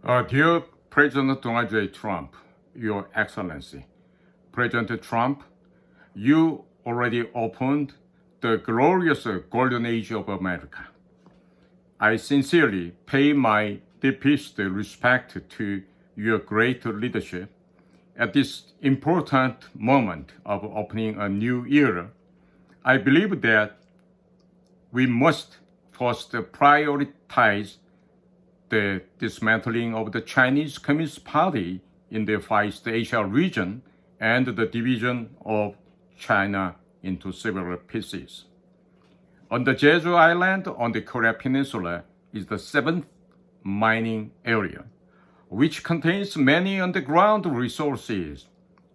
Dear President Donald J. Trump, Your Excellency, President Trump, you already opened the glorious golden age of America. I sincerely pay my deepest respect to your great leadership at this important moment of opening a new era. I believe that we must first prioritize the dismantling of the Chinese Communist Party in the Far East Asia region and the division of China into several pieces. On the Jeju Island on the Korea Peninsula is the seventh mining area, which contains many underground resources.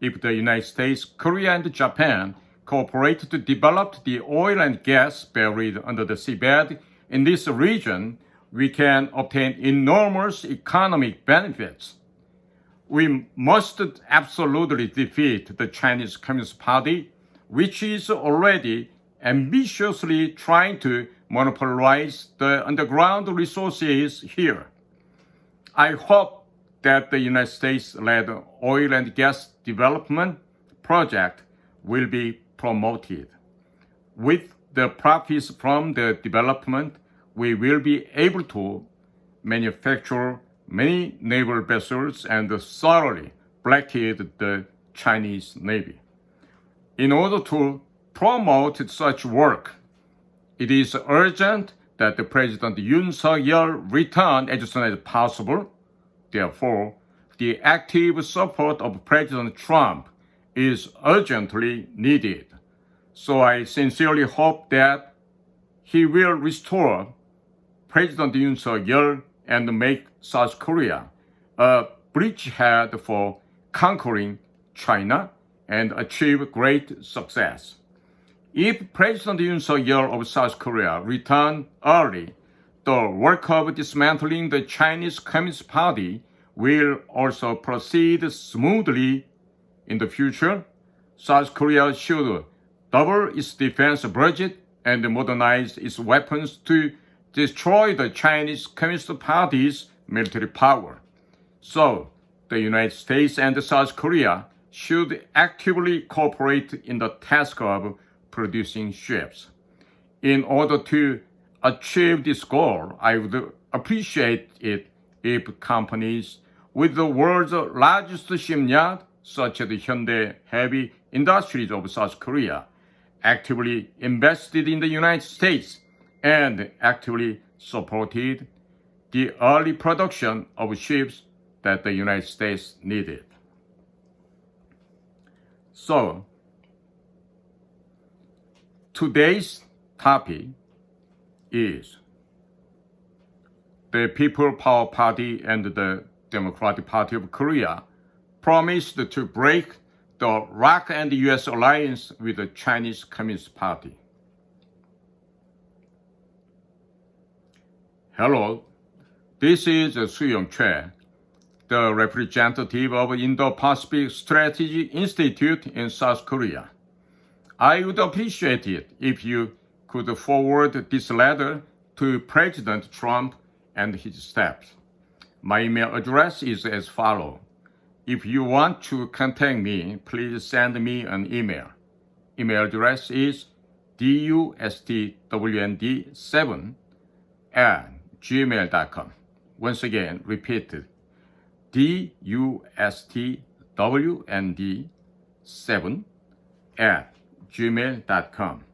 If the United States, Korea, and Japan cooperate to develop the oil and gas buried under the seabed in this region, we can obtain enormous economic benefits. We must absolutely defeat the Chinese Communist Party, which is already ambitiously trying to monopolize the underground resources here. I hope that the United States-led oil and gas development project will be promoted. With the profits from the development, we will be able to manufacture many naval vessels and thoroughly blackhead the Chinese Navy. In order to promote such work, it is urgent that the President Yoon Suk-yeol return as soon as possible. Therefore, the active support of President Trump is urgently needed. So I sincerely hope that he will restore President Yoon Suk-yeol and make South Korea a bridgehead for conquering China and achieve great success. If President Yoon Suk-yeol of South Korea return early, the work of dismantling the Chinese Communist Party will also proceed smoothly. In the future, South Korea should double its defense budget and modernize its weapons to destroy the Chinese Communist Party's military power. So, the United States and South Korea should actively cooperate in the task of producing ships. In order to achieve this goal, I would appreciate it if companies with the world's largest shipyard, such as Hyundai Heavy Industries of South Korea, actively invested in the United States and actively supported the early production of ships that the United States needed. So, today's topic is the People Power Party and the Democratic Party of Korea promised to break the ROK-US alliance with the Chinese Communist Party. Hello, this is Suyong-choi, the representative of Indo-Pacific Strategy Institute in South Korea. I would appreciate it if you could forward this letter to President Trump and his staff. My email address is as follows. If you want to contact me, please send me an email. Email address is dustwnd7@gmail.com. Once again, repeated. dustwnd7@gmail.com.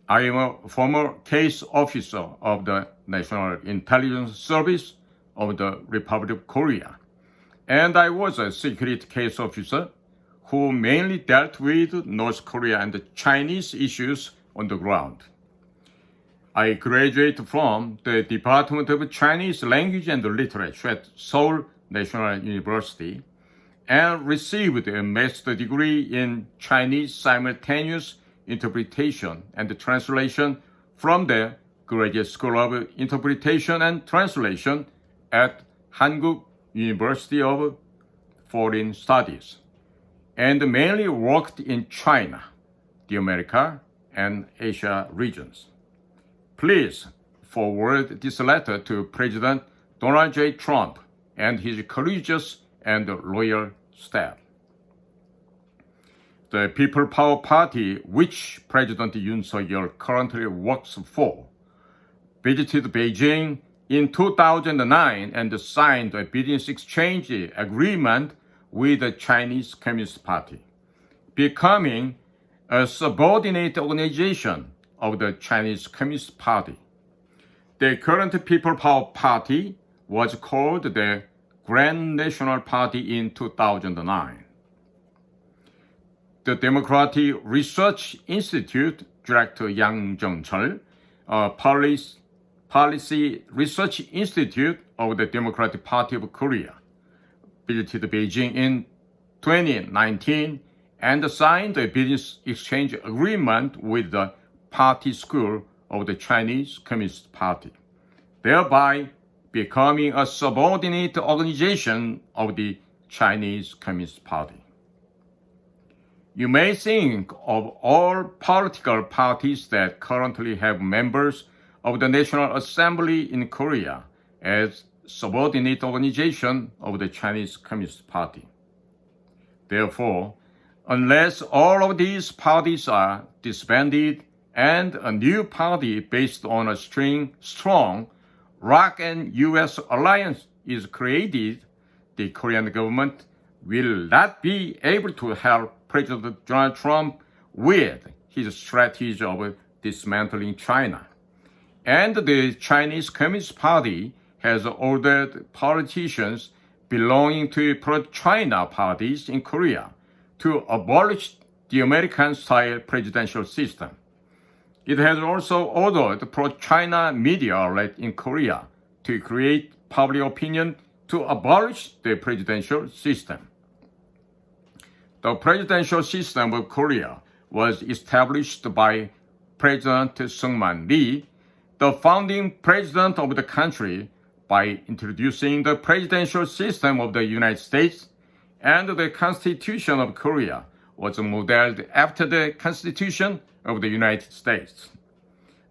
I am a former case officer of the National Intelligence Service of the Republic of Korea, and I was a secret case officer who mainly dealt with North Korea and Chinese issues on the ground. I graduated from the Department of Chinese Language and Literature at Seoul National University and received a master's degree in Chinese simultaneous interpretation and translation from the Graduate School of Interpretation and Translation at Hankuk University of Foreign Studies, and mainly worked in China, the America, and Asia regions. Please forward this letter to President Donald J. Trump and his courageous and loyal staff. The People Power Party, which President Yoon Suk-yeol currently works for, visited Beijing in 2009 and signed a business exchange agreement with the Chinese Communist Party, becoming a subordinate organization of the Chinese Communist Party. The current People Power Party was called the Grand National Party in 2009. The Democratic Research Institute Director Yang Jung-chul, Policy Research Institute of the Democratic Party of Korea, visited Beijing in 2019 and signed a business exchange agreement with the Party School of the Chinese Communist Party, thereby becoming a subordinate organization of the Chinese Communist Party. You may think of all political parties that currently have members of the National Assembly in Korea as subordinate organization of the Chinese Communist Party. Therefore, unless all of these parties are disbanded and a new party based on a strong ROK-US alliance is created, the Korean government will not be able to help President Donald Trump with his strategy of dismantling China. And the Chinese Communist Party has ordered politicians belonging to pro-China parties in Korea to abolish the American-style presidential system. It has also ordered pro-China media outlets in Korea to create public opinion to abolish the presidential system. The presidential system of Korea was established by President Seungman Lee, the founding president of the country, by introducing the presidential system of the United States, and the Constitution of Korea was modeled after the Constitution of the United States.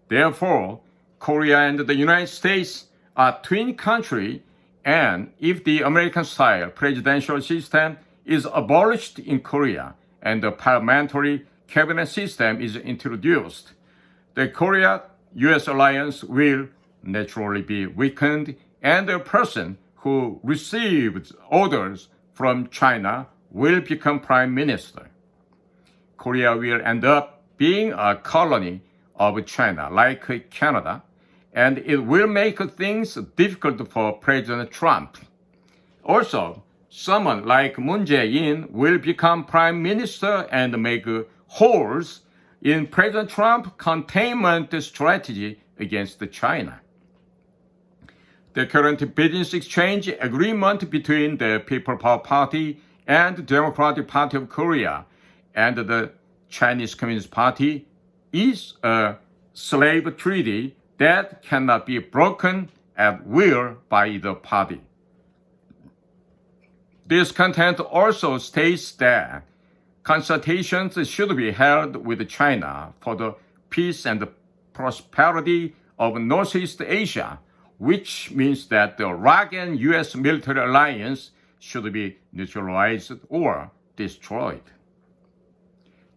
Therefore, Korea and the United States are twin countries, and if the American-style presidential system is abolished in Korea and the parliamentary cabinet system is introduced, the Korea-US alliance will naturally be weakened, and a person who receives orders from China will become prime minister. Korea will end up being a colony of China, like Canada, and it will make things difficult for President Trump. Also, someone like Moon Jae-in will become prime minister and make holes in President Trump's containment strategy against China. The current business exchange agreement between the People Power Party and the Democratic Party of Korea and the Chinese Communist Party is a slave treaty that cannot be broken at will by either party. This content also states that consultations should be held with China for the peace and prosperity of Northeast Asia, which means that the ROK and US military alliance should be neutralized or destroyed.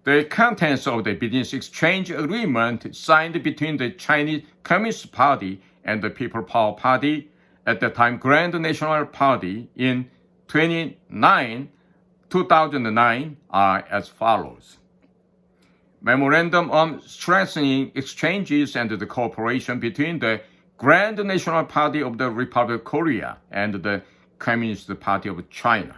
The contents of the business exchange agreement signed between the Chinese Communist Party and the People Power Party, at the time Grand National Party, in 2009, are as follows. Memorandum on strengthening exchanges and the cooperation between the Grand National Party of the Republic of Korea and the Communist Party of China.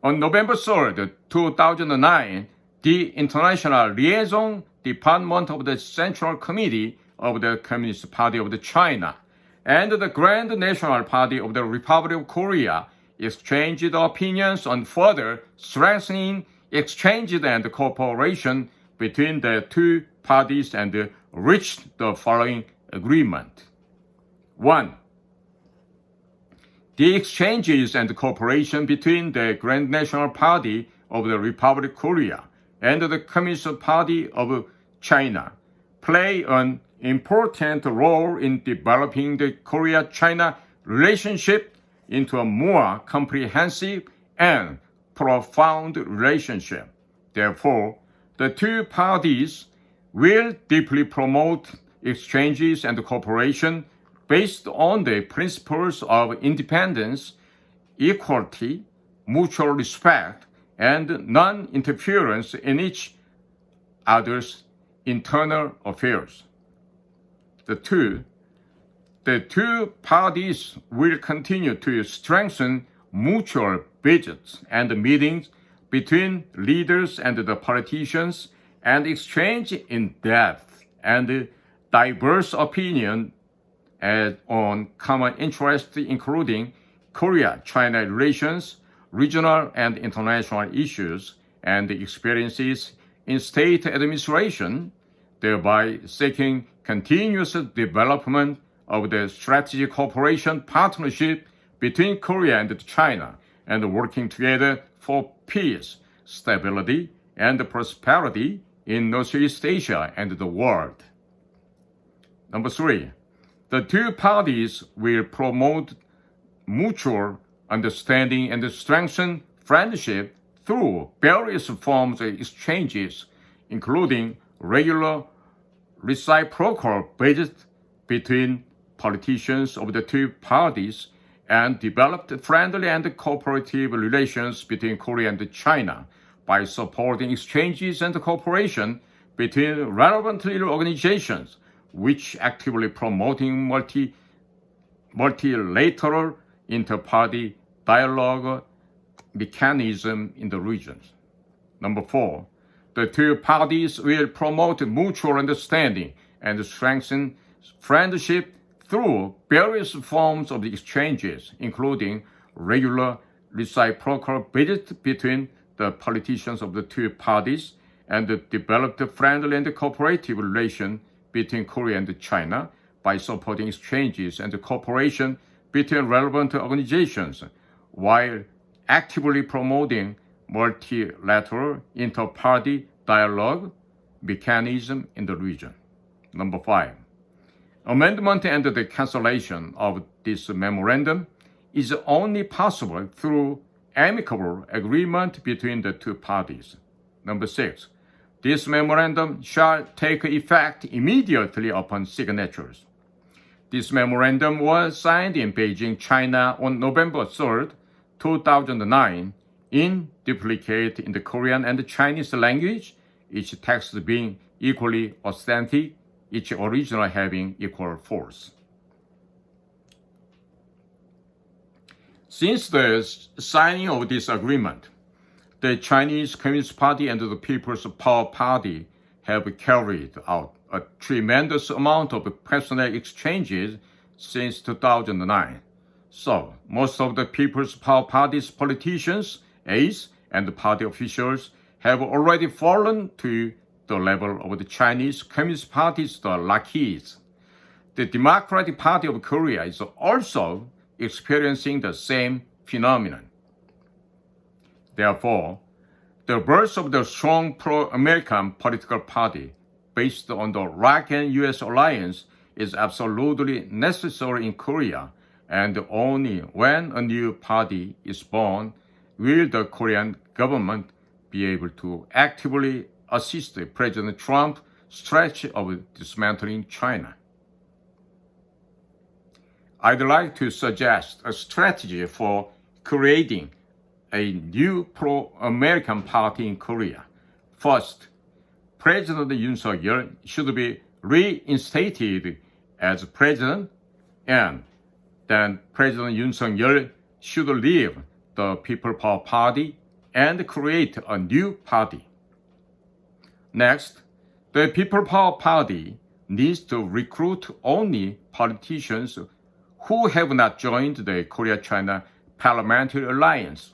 On November 3, 2009, the International Liaison Department of the Central Committee of the Communist Party of China and the Grand National Party of the Republic of Korea exchanged opinions on further strengthening exchanges and cooperation between the two parties and reached the following agreement. 1. The exchanges and cooperation between the Grand National Party of the Republic of Korea and the Communist Party of China play an important role in developing the Korea-China relationship into a more comprehensive and profound relationship. Therefore, the two parties will deeply promote exchanges and cooperation based on the principles of independence, equality, mutual respect, and non-interference in each other's internal affairs. The two parties will continue to strengthen mutual visits and meetings between leaders and the politicians and exchange in-depth and diverse opinions on common interests including Korea-China relations, regional and international issues, and experiences in state administration, thereby seeking continuous development of the strategic cooperation partnership between Korea and China, and working together for peace, stability, and prosperity in Northeast Asia and the world. Number 3, the two parties will promote mutual understanding and strengthen friendship through various forms of exchanges, including regular reciprocal visits between politicians of the two parties and developed friendly and cooperative relations between Korea and China by supporting exchanges and cooperation between relevant organizations which actively promoting multilateral inter-party dialogue mechanism in the regions. Number 4, the two parties will promote mutual understanding and strengthen friendship through various forms of exchanges, including regular reciprocal visits between the politicians of the two parties and developed friendly and cooperative relations between Korea and China by supporting exchanges and cooperation between relevant organizations while actively promoting multilateral inter-party dialogue mechanism in the region. Number 5, amendment and the cancellation of this memorandum is only possible through amicable agreement between the two parties. Number 6, this memorandum shall take effect immediately upon signatures. This memorandum was signed in Beijing, China on November 3rd, 2009, in duplicate in the Korean and Chinese language, each text being equally authentic, each original having equal force. Since the signing of this agreement, the Chinese Communist Party and the People's Power Party have carried out a tremendous amount of personnel exchanges since 2009. So, most of the People's Power Party's politicians, aides, and party officials have already fallen to the level of the Chinese Communist Party's lackeys. The Democratic Party of Korea is also experiencing the same phenomenon. Therefore, the birth of the strong pro-American political party based on the ROK-US alliance is absolutely necessary in Korea, and only when a new party is born will the Korean government be able to actively assist President Trump's strategy of dismantling China. I'd like to suggest a strategy for creating a new pro-American party in Korea. First, President Yoon Suk-yeol should be reinstated as president, and then President Yoon Suk-yeol should leave the People Power Party and create a new party. Next, the People Power Party needs to recruit only politicians who have not joined the Korea-China Parliamentary Alliance.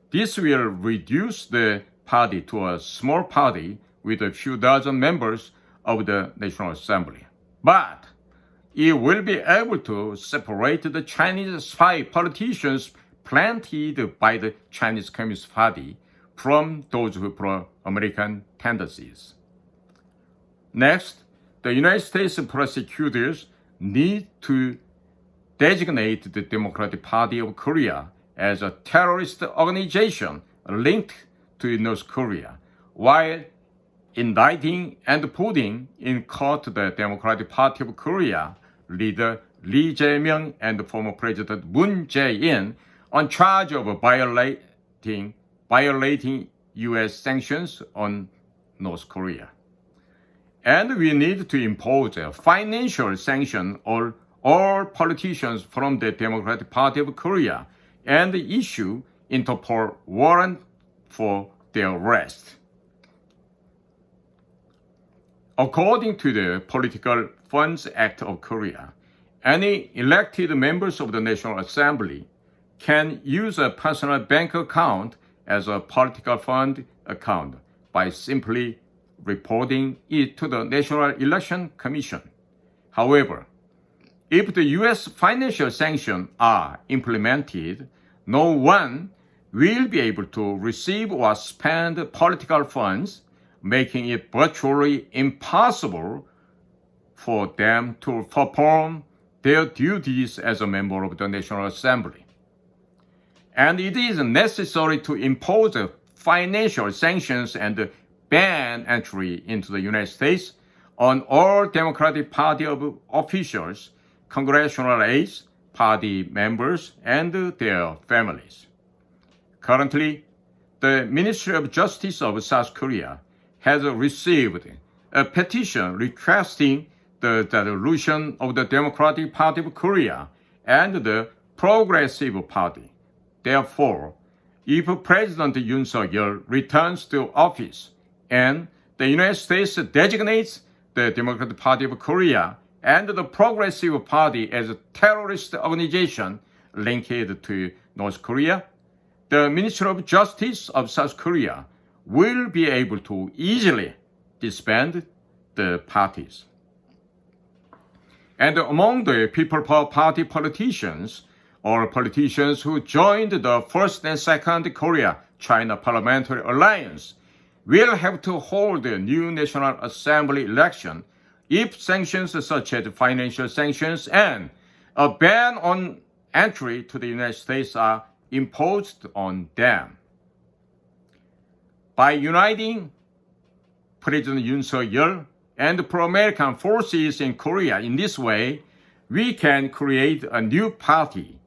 This will reduce the party to a small party with a few dozen members of the National Assembly. But it will be able to separate the Chinese spy politicians planted by the Chinese Communist Party from those with pro-American tendencies. Next, the United States prosecutors need to designate the Democratic Party of Korea as a terrorist organization linked to North Korea, while indicting and putting in court the Democratic Party of Korea leader Lee Jae-myung and former President Moon Jae-in on charge of violating U.S. sanctions on North Korea. And we need to impose a financial sanction on all politicians from the Democratic Party of Korea and issue Interpol warrant for their arrest. According to the Political Funds Act of Korea, any elected members of the National Assembly can use a personal bank account as a political fund account by simply reporting it to the National Election Commission. However, if the U.S. financial sanctions are implemented, no one will be able to receive or spend political funds, making it virtually impossible for them to perform their duties as a member of the National Assembly. And it is necessary to impose financial sanctions and ban entry into the United States on all Democratic Party officials, congressional aides, party members, and their families. Currently, the Ministry of Justice of South Korea has received a petition requesting the dissolution of the Democratic Party of Korea and the Progressive Party. Therefore, if President Yoon Suk-yeol returns to office and the United States designates the Democratic Party of Korea and the Progressive Party as a terrorist organization linked to North Korea, the Ministry of Justice of South Korea will be able to easily disband the parties. And among the People Power Party politicians, or politicians who joined the First and Second Korea-China Parliamentary Alliance, will have to hold a new National Assembly election if sanctions such as financial sanctions and a ban on entry to the United States are imposed on them. By uniting President Yoon Suk-yeol and pro-American forces in Korea in this way, we can create a new party,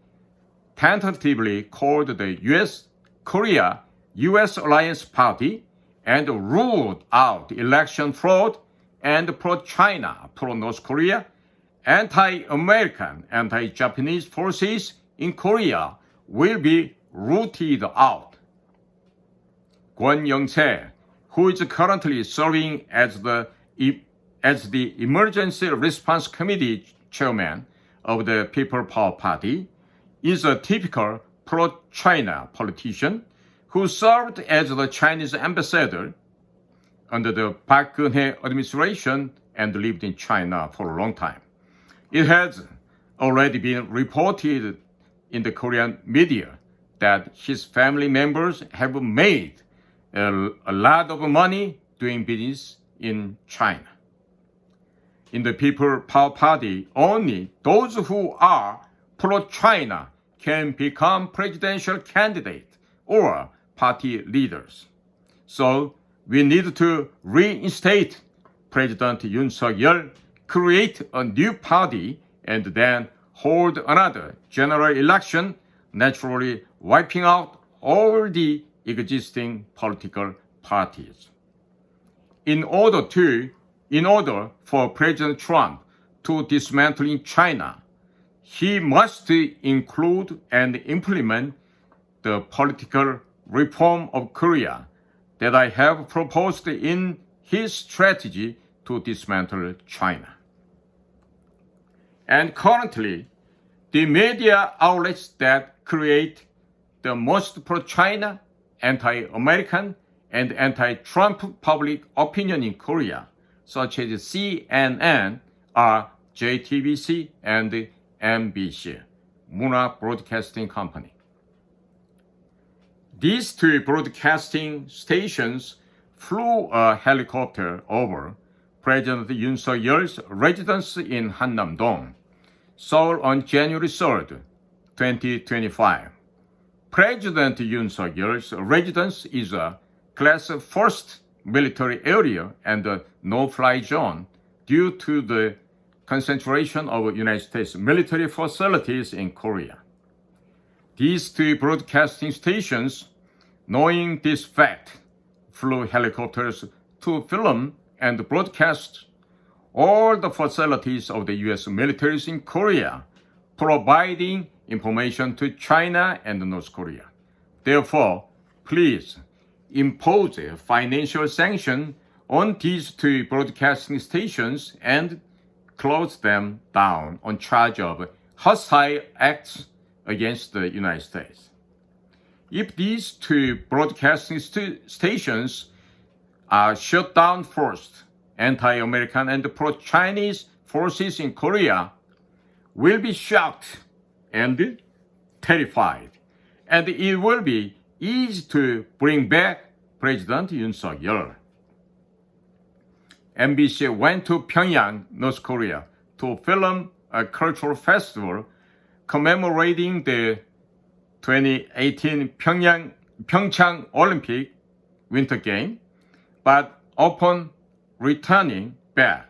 tentatively called the U.S. Alliance Party, and rule out election fraud and pro-China, pro-North Korea, anti-American, anti-Japanese forces in Korea will be rooted out. Kwon Young-se, who is currently serving as the Emergency Response Committee chairman of the People Power Party, is a typical pro-China politician who served as the Chinese ambassador under the Park Geun-hye administration and lived in China for a long time. It has already been reported in the Korean media that his family members have made a lot of money doing business in China. In the People Power Party, only those who are pro-China can become presidential candidate or party leaders. So we need to reinstate President Yoon Suk-yeol, create a new party, and then hold another general election, naturally wiping out all the existing political parties. In order for President Trump to dismantle China, he must include and implement the political reform of Korea that I have proposed in his strategy to dismantle China. And currently, the media outlets that create the most pro-China, anti-American, and anti-Trump public opinion in Korea, such as CNN, are JTBC and MBC, Muna Broadcasting Company. These two broadcasting stations flew a helicopter over President Yoon Suk-yeol's residence in Hannam-dong, Seoul on January 3rd, 2025. President Yoon Suk-yeol's residence is a Class 1st military area and a no-fly zone due to the concentration of United States military facilities in Korea. These two broadcasting stations, knowing this fact, flew helicopters to film and broadcast all the facilities of the U.S. militaries in Korea, providing information to China and North Korea. Therefore, please impose a financial sanction on these two broadcasting stations and close them down on charge of hostile acts against the United States. If these two broadcasting stations are shut down first, anti-American and pro-Chinese forces in Korea will be shocked and terrified, and it will be easy to bring back President Yoon Suk-yeol. MBC went to Pyongyang, North Korea, to film a cultural festival commemorating the 2018 Pyeongchang Olympic Winter Game, but upon returning back,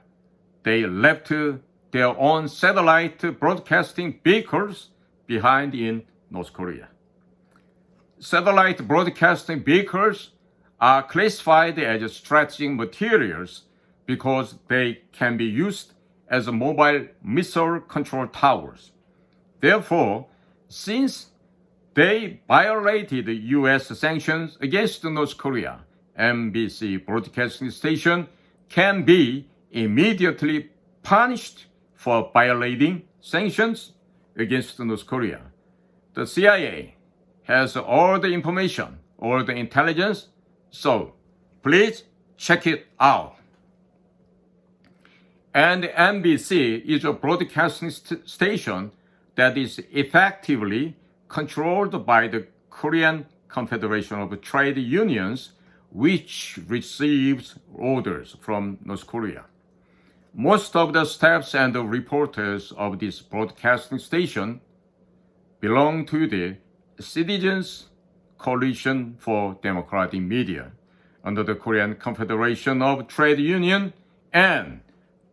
they left their own satellite broadcasting vehicles behind in North Korea. Satellite broadcasting vehicles are classified as strategic materials because they can be used as mobile missile control towers. Therefore, since they violated U.S. sanctions against North Korea, MBC broadcasting station can be immediately punished for violating sanctions against North Korea. The CIA has all the information, all the intelligence, so please check it out. And MBC is a broadcasting station that is effectively controlled by the Korean Confederation of Trade Unions, which receives orders from North Korea. Most of the staffs and the reporters of this broadcasting station belong to the Citizens Coalition for Democratic Media under the Korean Confederation of Trade Union, and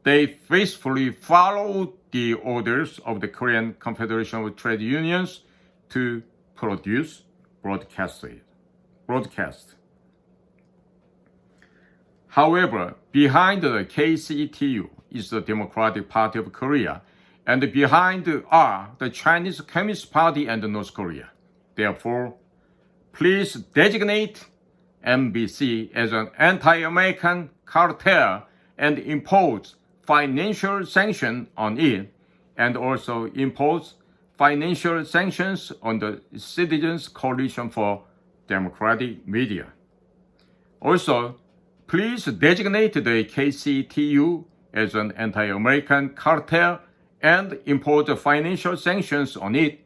they faithfully follow the orders of the Korean Confederation of Trade Unions to produce broadcast. However, behind the KCTU is the Democratic Party of Korea, and behind are the Chinese Communist Party and North Korea. Therefore, please designate MBC as an anti-American cartel and impose financial sanctions on it, and also impose financial sanctions on the Citizens Coalition for Democratic Media. Also, please designate the KCTU as an anti-American cartel and impose financial sanctions on it.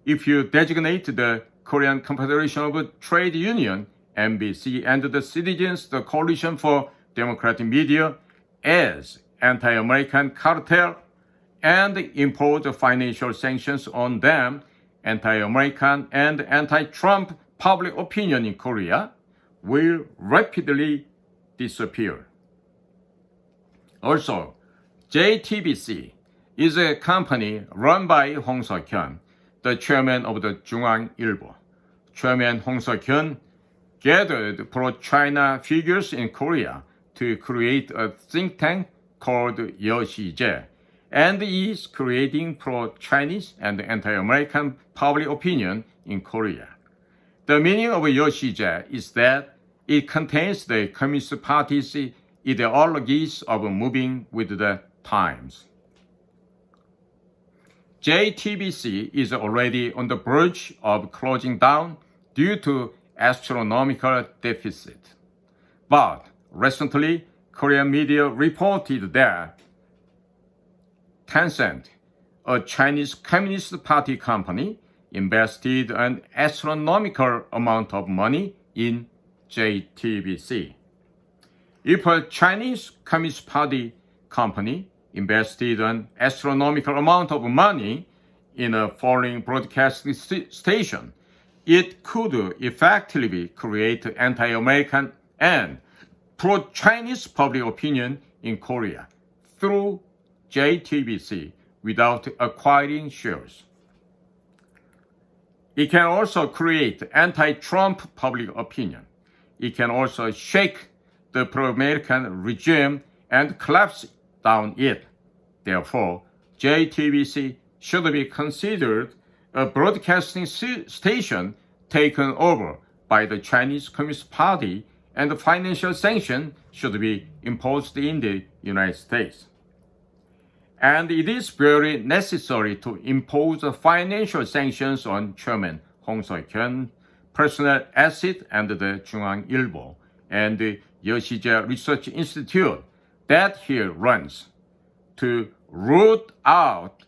If you designate the Korean Confederation of Trade Union, MBC, and the Citizens, the Coalition for Democratic Media as anti-American cartel and impose financial sanctions on them, anti-American and anti-Trump public opinion in Korea will rapidly disappear. Also, JTBC is a company run by Hong Seok-hyun, the chairman of the 중앙일보. Chairman Hong Seok-hyun gathered pro-China figures in Korea to create a think tank called 여시제, and is creating pro-Chinese and anti-American public opinion in Korea. The meaning of 여시제 is that it contains the Communist Party's ideologies of moving with the times. JTBC is already on the verge of closing down due to astronomical deficit. But recently, Korean media reported that Tencent, a Chinese Communist Party company, invested an astronomical amount of money in JTBC. If a Chinese Communist Party company invested an astronomical amount of money in a foreign broadcasting station, it could effectively create anti-American and pro-Chinese public opinion in Korea through JTBC without acquiring shares. It can also create anti-Trump public opinion. It can also shake the pro-American regime and collapse down it. Therefore, JTBC should be considered a broadcasting station taken over by the Chinese Communist Party, and the financial sanction should be imposed in the United States. And it is very necessary to impose financial sanctions on Chairman Hong Seo-kyun, personal asset, and the 중앙일보 and the Yoshida Research Institute that he runs to root out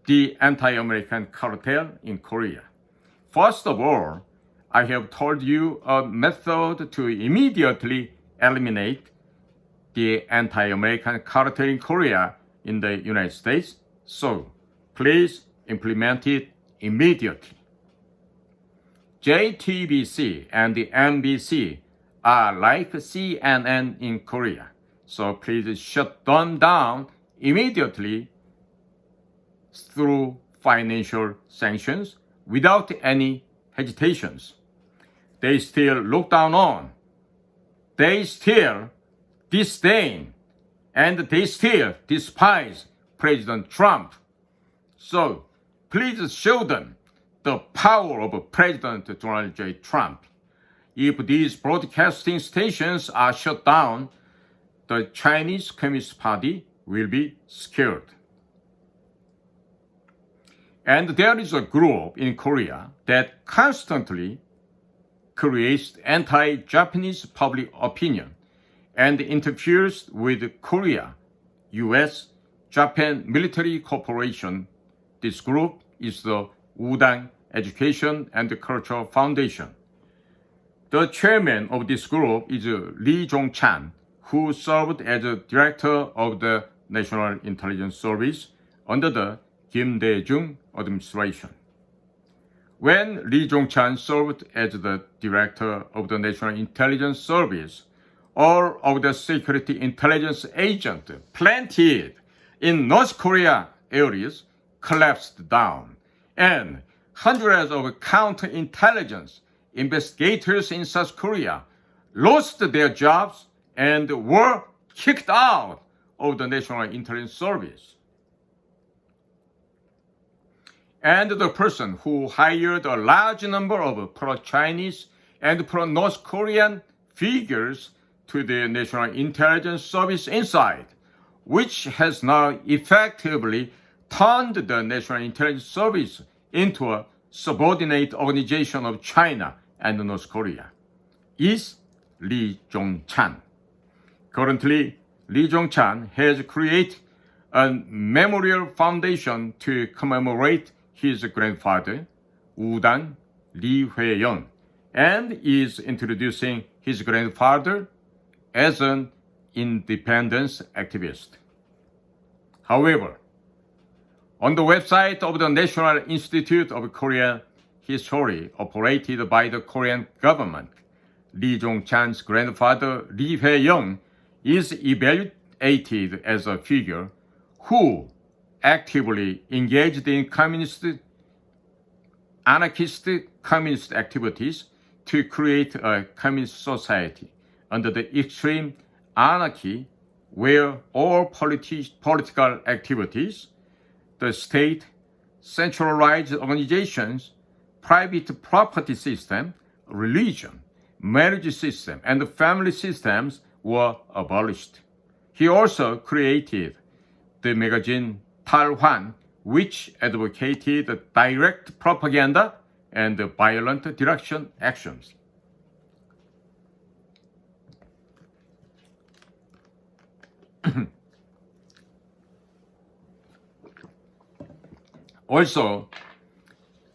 the anti-American cartel in Korea. First of all, I have told you a method to immediately eliminate the anti-American cartel in Korea in the United States, so please implement it immediately. JTBC and the MBC are like CNN in Korea, so please shut them down immediately through financial sanctions without any hesitations. They still look down on, they still disdain, and they still despise President Trump. So please show them the power of President Donald J. Trump. If these broadcasting stations are shut down, the Chinese Communist Party will be scared. And there is a group in Korea that constantly creates anti-Japanese public opinion and interferes with Korea, US, Japan Military Corporation. This group is the Udang Education and Culture Foundation. The chairman of this group is Lee Jong-chan, who served as a director of the National Intelligence Service under the Kim Dae-jung administration. When Lee Jong-chan served as the director of the National Intelligence Service, all of the security intelligence agents planted in North Korea areas collapsed down, and hundreds of counterintelligence investigators in South Korea lost their jobs and were kicked out of the National Intelligence Service. And the person who hired a large number of pro-Chinese and pro-North Korean figures to the National Intelligence Service inside, which has now effectively turned the National Intelligence Service into a subordinate organization of China and North Korea, is Lee Jong-chan. Currently, Lee Jong-chan has created a memorial foundation to commemorate his grandfather, Udang Lee Hwae-yeon, and is introducing his grandfather as an independence activist. However, on the website of the National Institute of Korean History operated by the Korean government, Lee Jong-chan's grandfather Lee Hwae-yeon is evaluated as a figure who actively engaged in anarchist communist activities to create a communist society under the extreme anarchy where all political activities, the state, centralized organizations, private property system, religion, marriage system, and family systems were abolished. He also created the magazine Talhwan, which advocated direct propaganda and violent direction actions. Also,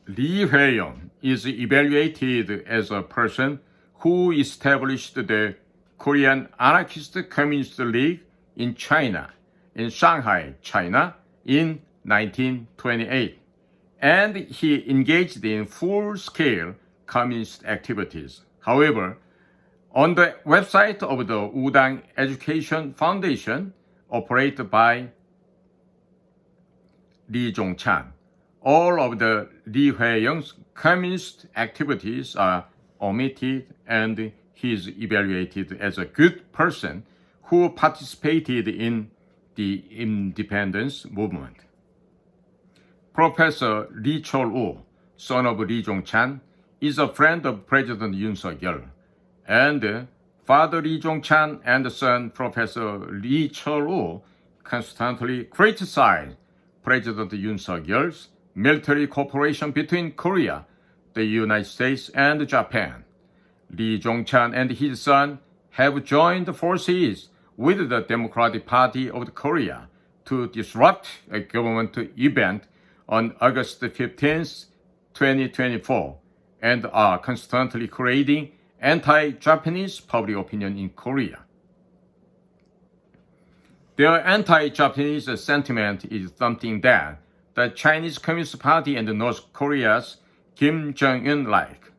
Lee Hwae-yeon is evaluated as a person who established the Korean Anarchist Communist League in China, in Shanghai, China, in 1928, and he engaged in full-scale communist activities. However, on the website of the Wudang Education Foundation, operated by Lee Jong-chan, all of the Lee Hwae-young's communist activities are omitted, and he is evaluated as a good person who participated in the independence movement. Professor Lee Chol-woo, son of Lee Jong-chan, is a friend of President Yoon Suk-yeol, and Father Lee Jong-chan and son Professor Lee Chol-woo constantly criticize President Yoon Suk-yeol's military cooperation between Korea, the United States, and Japan. Lee Jong-chan and his son have joined forces with the Democratic Party of Korea to disrupt a government event on August 15, 2024, and are constantly creating anti-Japanese public opinion in Korea. Their anti-Japanese sentiment is something that the Chinese Communist Party and North Korea's Kim Jong-un like,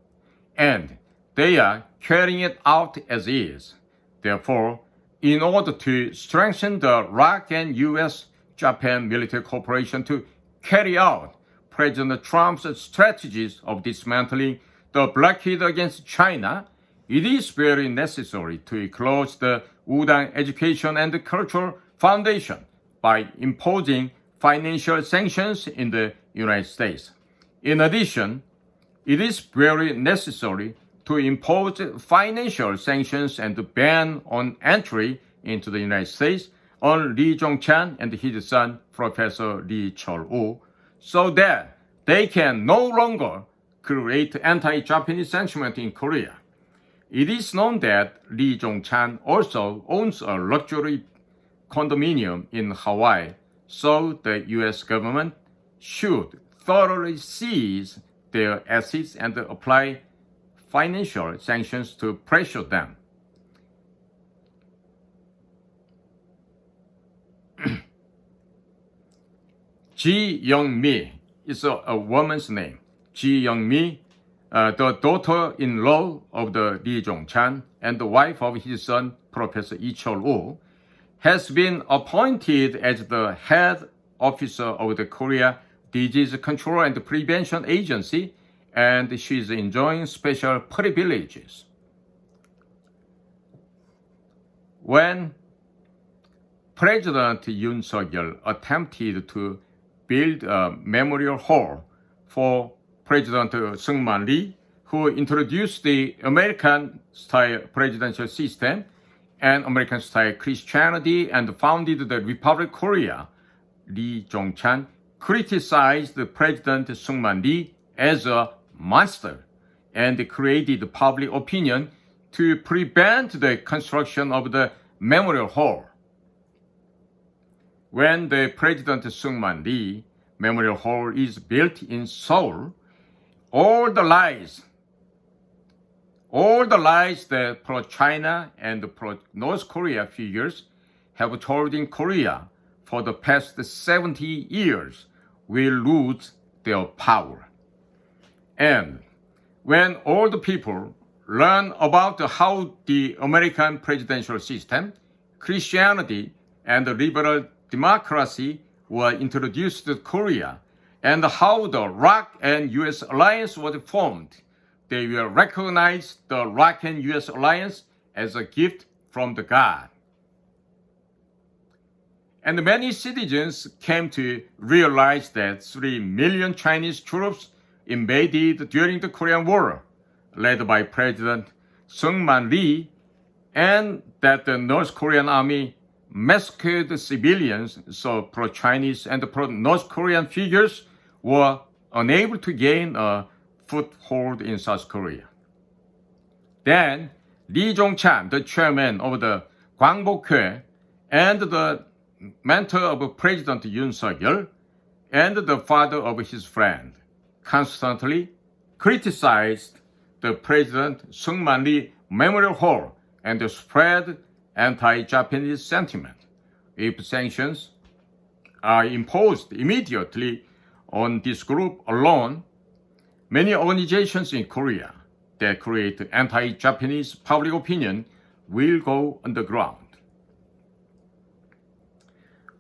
and they are carrying it out as is. Therefore, in order to strengthen the ROK and US-Japan military cooperation to carry out President Trump's strategies of dismantling the blockade against China, it is very necessary to close the Wudang Education and Cultural Foundation by imposing financial sanctions in the United States. In addition, it is very necessary to impose financial sanctions and ban on entry into the United States on Lee Jong-chan and his son, Professor Lee Chol-woo, so that they can no longer create anti-Japanese sentiment in Korea. It is known that Lee Jong-chan also owns a luxury condominium in Hawaii, so the US government should thoroughly seize their assets and apply financial sanctions to pressure them. Ji Young-mi is a woman's name. Ji Young-mi, the daughter-in-law of the Lee Jong-chan and the wife of his son, Professor Lee Chol-woo, has been appointed as the head officer of the Korea Disease Control and Prevention Agency, and she is enjoying special privileges. When President Yoon Suk-yeol attempted to build a memorial hall for President Seung-man Lee, who introduced the American-style presidential system and American-style Christianity and founded the Republic of Korea, Lee Jong-chan criticized President Seung-man Lee as a monster and created public opinion to prevent the construction of the memorial hall. When the President Seung-man Lee Memorial Hall is built in Seoul, all the lies that pro-China and pro-North Korea figures have told in Korea for the past 70 years will lose their power. And when all the people learn about how the American presidential system, Christianity, and liberal democracy were introduced to Korea, and how the ROK and US alliance was formed, they will recognize the ROK and US alliance as a gift from the God. And many citizens came to realize that 3 million Chinese troops invaded during the Korean War, led by President Seung-man Lee, and that the North Korean army massacred civilians, so pro-Chinese and pro-North Korean figures were unable to gain a foothold in South Korea. Then, Lee Jong-chan, the chairman of the Gwangbok-hue and the mentor of President Yoon Suk-yeol and the father of his friend, constantly criticized the President Seung-man Lee Memorial Hall, and spread anti-Japanese sentiment. If sanctions are imposed immediately on this group alone, many organizations in Korea that create anti-Japanese public opinion will go underground.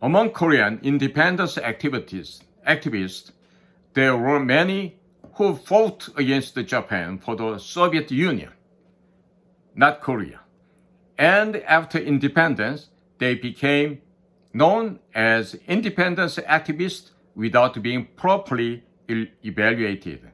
Among Korean independence activists, there were many who fought against Japan for the Soviet Union, not Korea. And after independence, they became known as independence activists without being properly evaluated.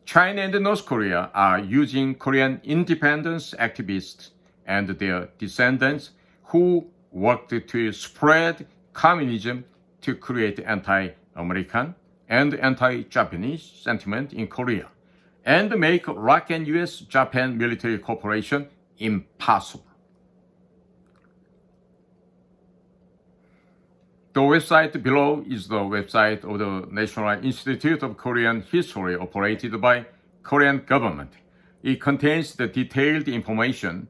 China and North Korea are using Korean independence activists and their descendants who worked to spread communism to create anti-American and anti-Japanese sentiment in Korea and make ROK-US Japan military cooperation impossible. The website below is the website of the National Institute of Korean History operated by Korean government. It contains the detailed information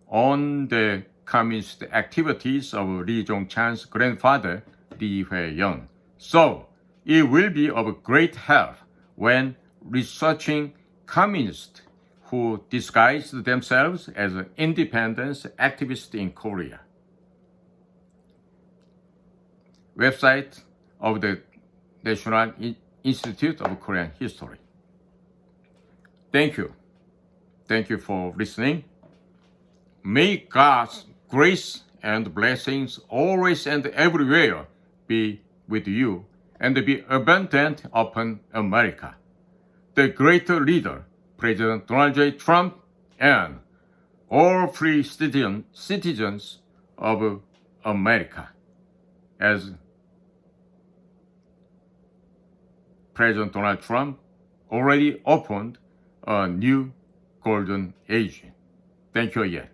on the communist activities of Lee Jong-chan's grandfather, Lee Hwae-young. So, it will be of great help when researching communists who disguised themselves as independence activists in Korea. Website of the National Institute of Korean History. Thank you. Thank you for listening. May God's grace and blessings always and everywhere be with you and be abundant upon America. The great leader, President Donald J. Trump, and all free citizens of America. As President Donald Trump already opened a new golden age. Thank you again.